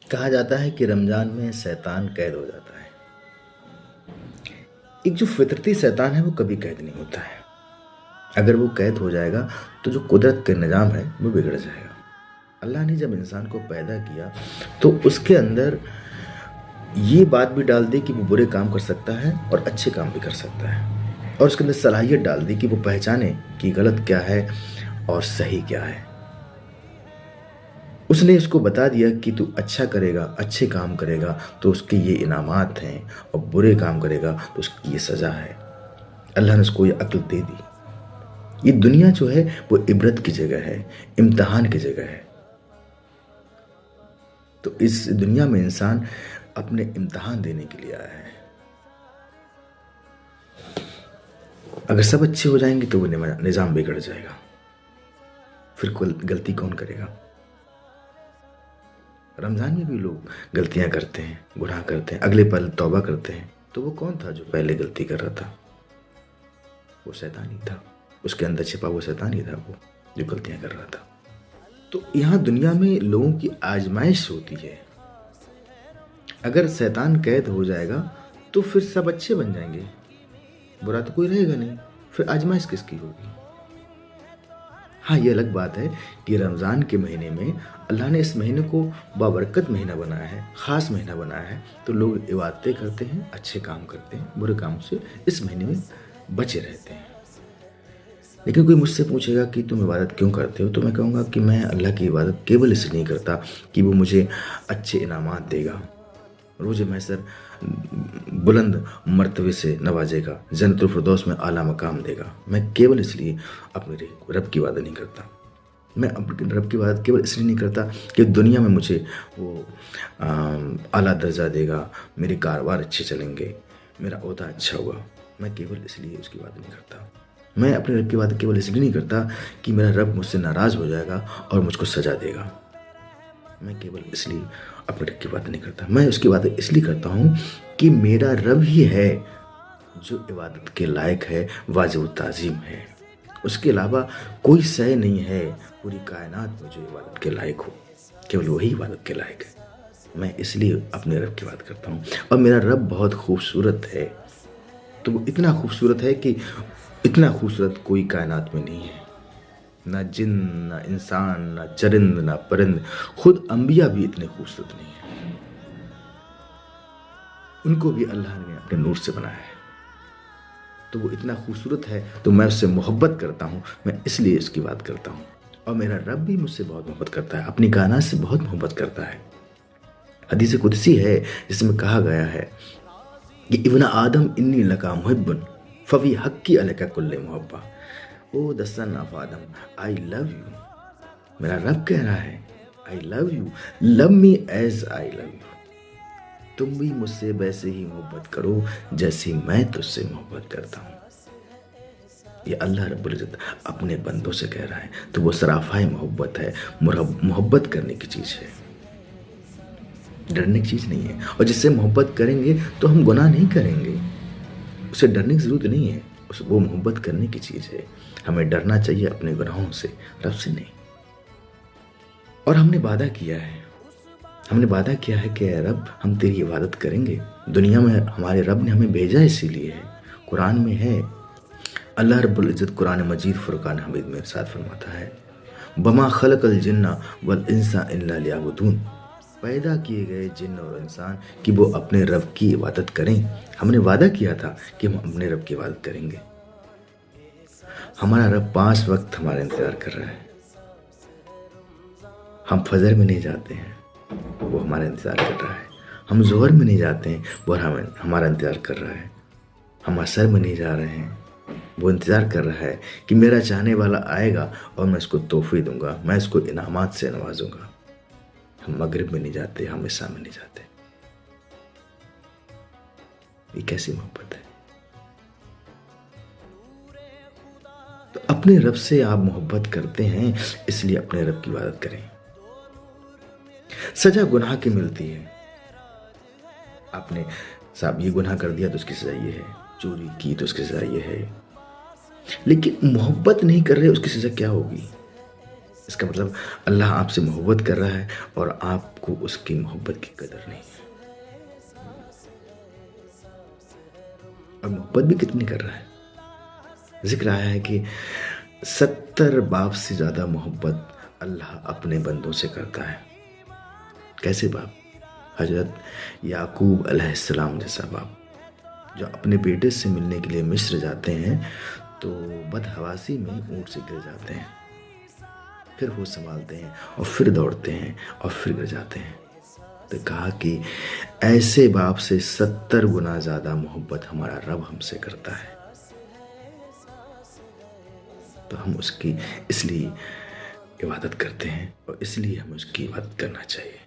कहा जाता है कि रमज़ान में शैतान कैद हो जाता है। एक जो फितरती शैतान है वो कभी कैद नहीं होता है। अगर वो कैद हो जाएगा तो जो कुदरत का निज़ाम है वो बिगड़ जाएगा। अल्लाह ने जब इंसान को पैदा किया तो उसके अंदर ये बात भी डाल दी कि वो बुरे काम कर सकता है और अच्छे काम भी कर सकता है, और उसके अंदर सलाहियत डाल दी कि वो पहचाने कि गलत क्या है और सही क्या है। उसने उसको बता दिया कि तू अच्छा करेगा, अच्छे काम करेगा तो उसके ये इनामात हैं, और बुरे काम करेगा तो उसकी ये सज़ा है। अल्लाह ने उसको ये अक्ल दे दी। ये दुनिया जो है वो इबरत की जगह है, इम्तिहान की जगह है। तो इस दुनिया में इंसान अपने इम्तिहान देने के लिए आया है। अगर सब अच्छे हो जाएंगे तो वो निज़ाम बिगड़ जाएगा, फिर गलती कौन करेगा। रमज़ान में भी लोग गलतियां करते हैं, गुनाह करते हैं, अगले पल तौबा करते हैं। तो वो कौन था जो पहले गलती कर रहा था? वो शैतान ही था। उसके अंदर छिपा हुआ शैतान ही था वो जो गलतियां कर रहा था। तो यहाँ दुनिया में लोगों की आजमाइश होती है। अगर शैतान कैद हो जाएगा तो फिर सब अच्छे बन जाएंगे, बुरा तो कोई रहेगा नहीं, फिर आजमाइश किसकी होगी। हाँ, ये अलग बात है कि रमज़ान के महीने में अल्लाह ने इस महीने को बाबरकत महीना बनाया है, ख़ास महीना बनाया है। तो लोग इबादतें करते हैं, अच्छे काम करते हैं, बुरे काम से इस महीने में बचे रहते हैं। लेकिन कोई मुझसे पूछेगा कि तुम इबादत क्यों करते हो, तो मैं कहूँगा कि मैं अल्लाह की इबादत केवल इसलिए नहीं करता कि वो मुझे अच्छे इनामात देगा, रोज़ महशर बुलंद मर्तबे से नवाजेगा, जन्नतुल फिरदौस में आला मकाम देगा। मैं केवल इसलिए अपने रब की इबादत नहीं करता। मैं अपने रब की इबादत केवल इसलिए नहीं करता कि दुनिया में मुझे वो आला दर्जा देगा, मेरे कारोबार अच्छे चलेंगे, मेरा ओहदा अच्छा होगा। मैं केवल इसलिए उसकी बात नहीं करता। मैं अपने रब की बात केवल इसलिए नहीं करता कि मेरा रब मुझसे नाराज़ हो जाएगा और मुझको सज़ा देगा। मैं केवल इसलिए अपने रब की बात नहीं करता। मैं उसकी बात इसलिए करता हूँ कि मेरा रब ही है जो इबादत के लायक है, वाजिब ताज़ीम है। उसके अलावा कोई शय नहीं है पूरी कायनात में जो इबादत के लायक हो, केवल वही इबादत के लायक है। मैं इसलिए अपने रब की बात करता हूँ। और मेरा रब बहुत खूबसूरत है। तो वो इतना खूबसूरत है कि इतना खूबसूरत कोई कायनात में नहीं है। ना जिन, ना इंसान, ना चरिंद, ना परिंद, खुद अंबिया भी इतने खूबसूरत नहीं है। उनको भी अल्लाह ने अपने नूर से बनाया है। तो वो इतना खूबसूरत है तो मैं उससे मोहब्बत करता हूँ। मैं इसलिए उसकी बात करता हूँ। और मेरा रब भी मुझसे बहुत मोहब्बत करता है, अपनी कायनात से बहुत मोहब्बत करता है। हदीस कुदसी है जिसमें कहा गया है कि इब्न आदम इन्नी लका मुहिब्बुन फवी हक्की अलका कुल्ले मुहब्बा। Oh the son of Adam, I love you. मेरा रब कह रहा है I love you, love me as I love you. तुम भी मुझसे वैसे ही मोहब्बत करो जैसी मैं तुझसे मोहब्बत करता हूँ। ये अल्लाह रब्बुल इज़्ज़त अपने बंदों से कह रहा है। तो वो सराफाई मोहब्बत है, मोहब्बत करने की चीज़ है, डरने की चीज़ नहीं है। और जिससे मोहब्बत करेंगे तो हम गुनाह नहीं करेंगे, उसे डरने की ज़रूरत नहीं है। वो मोहब्बत करने की चीज़ है। हमें डरना चाहिए अपने गुनाहों से, रब से नहीं। और हमने वादा किया है कि रब हम तेरी इबादत करेंगे। दुनिया में हमारे रब ने हमें भेजा इसीलिए है। कुरान में है, अल्लाह रब्बुल इज़्ज़त कुरान मजीद फुरकान हमीद में इरशाद फरमाता है, बमा खलकल जिन्ना वल इंसा इल्ला लियाबुदून। पैदा किए गए जिन्न और इंसान कि वो अपने रब की इबादत करें। हमने वादा किया था कि हम अपने रब की इबादत करेंगे। हमारा रब 5 वक्त हमारा इंतज़ार कर रहा है। हम फजर में नहीं जाते हैं, वो हमारा इंतज़ार कर रहा है। हम ज़ोहर में नहीं जाते हैं, वो हमारा इंतज़ार कर रहा है। हम असर में नहीं जा रहे हैं, वो इंतज़ार कर रहा है कि मेरा चाहने वाला आएगा और मैं इसको तोहफे दूंगा, मैं इसको इनामात से नवाजूंगा। हम मगरिब में नहीं जाते, हम इशा में नहीं जाते। ये कैसी मोहब्बत है। तो अपने रब से आप मोहब्बत करते हैं, इसलिए अपने रब की इबादत करें। सजा गुनाह की मिलती है। आपने साहब ये गुनाह कर दिया तो उसकी सजा ये है, चोरी की तो उसकी सजा ये है। लेकिन मोहब्बत नहीं कर रहे, उसकी सजा क्या होगी? इसका मतलब अल्लाह आपसे मोहब्बत कर रहा है और आप आपको उसकी मोहब्बत की कदर नहीं है। और मोहब्बत भी कितनी कर रहा है। जिक्र आया है कि 70 बाप से ज़्यादा मोहब्बत अल्लाह अपने बंदों से करता है। कैसे बाप? हजरत याकूब अलैहिस्सलाम जैसा बाप, जो अपने बेटे से मिलने के लिए मिस्र जाते हैं तो बदहवासी में ऊँट से गिर जाते हैं, फिर वो संभालते हैं और फिर दौड़ते हैं और फिर गिर जाते हैं। तो कहा कि ऐसे बाप से 70 गुना ज़्यादा मोहब्बत हमारा रब हमसे करता है। तो हम उसकी इसलिए इबादत करते हैं और इसलिए हमें उसकी इबादत करना चाहिए।